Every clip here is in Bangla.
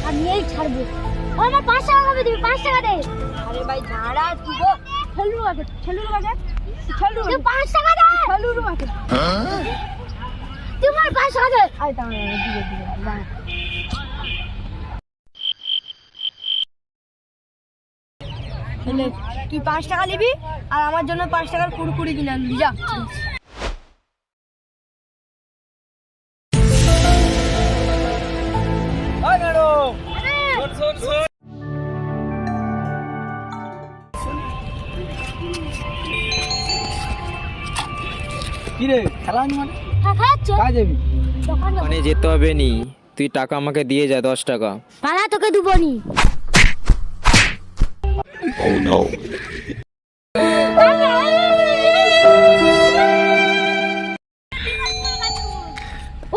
আমি এই ছাড়বো। আমার 5 টাকা কবে দিবি? 5 টাকা দে। আরে ভাই দাঁড়া তুই গো। ছলু আগে 5 টাকা দে। ছলু আগে তোমার 5 টাকা দে। আই দাঁড়া দিবে দাঁড়া। তুই 5 টাকা নিবি আর আমার জন্য 5 টাকার কুড়কুড়ি কিনে আনবি যা। কিরে খেলা নি মানে কাজ যাবি? মানে যেতে হবে নি, তুই টাকা আমাকে দিয়ে যা 10 টাকা। পালা তোকে দেবো নি।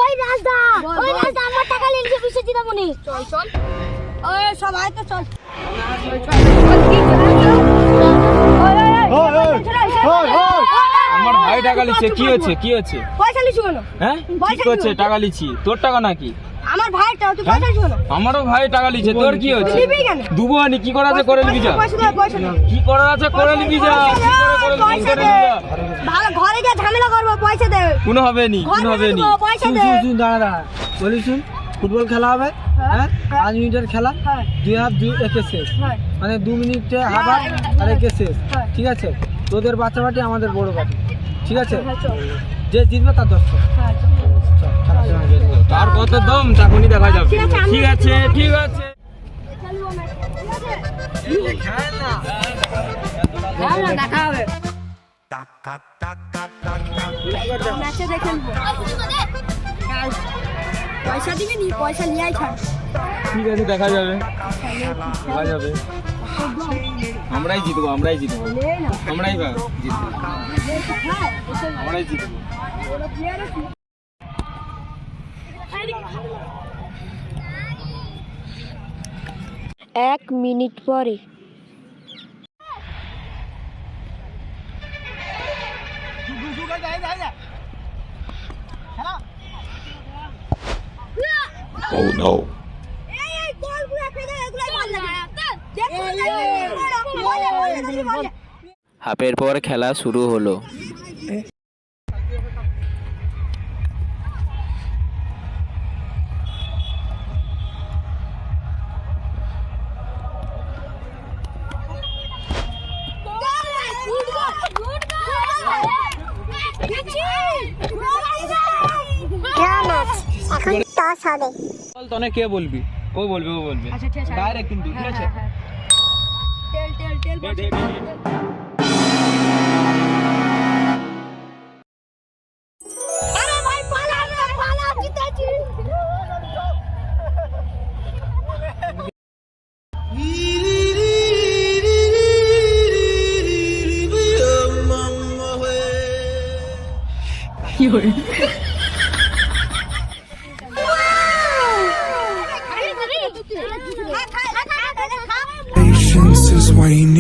ওই রাজদা আমার টাকা নিয়ে বিশে দিলাম নি। চল ওই সব আয় তো চল। আমার ভাই টাকা লিছে, কি হচ্ছে পয়সা লিছু কেন? হ্যাঁ কি করছে? টাকা লিছি, তোর টাকা নাকি? আমার ভাইটা তুই পয়সা লিছু কেন? আমারও ভাই টাকা লিছে, তোর কি হচ্ছে? নিবি কেন? দুবো আনি, কি করার আছে করে নিবি যা। পয়সা দে। কি করার আছে করে নিবি যা। পয়সা দে। ভালো ঘরে গিয়ে ঝামেলা করবো, পয়সা দে। কোনো হবে নি, কোনো হবে নি। পয়সা দে। শুন দাঁড়া বলি শুন, ফুটবল খেলা হবে, হ্যাঁ 5 মিনিটের খেলা, 2 হাফ 2 একে শেষ, মানে 2 মিনিটে হাফ আর একে শেষ, ঠিক আছে? তোদের বাচ্চা পার্টি আমাদের বড় পার্টি, ঠিক আছে? যে জিতবে তার 10 টাকা। তার কত দম তখনই দেখা যাবে। ঠিক আছে ঠিক আছে। দেখা হবে। ম্যাচে দেখে নেবো। পয়সা দিবি নি? পয়সা নিয়ে আই ছাড়। ঠিক আছে দেখা যাবে, দেখা যাবে। আমরাই জিতবো, আমরাই জিতবো, আমরাই জিতবো, আমরাই জিতবো। 1 মিনিট পরে। Oh no. হাফের পর খেলা শুরু হলো। এখন টস হবে। বল তনে কে বলবি? ও বলবে, ও বলবে ডাইরেক্ট কিন্তু, ঠিক আছে? আরে ভাই পালা জিতেছি। কি হলো? Patience is waning.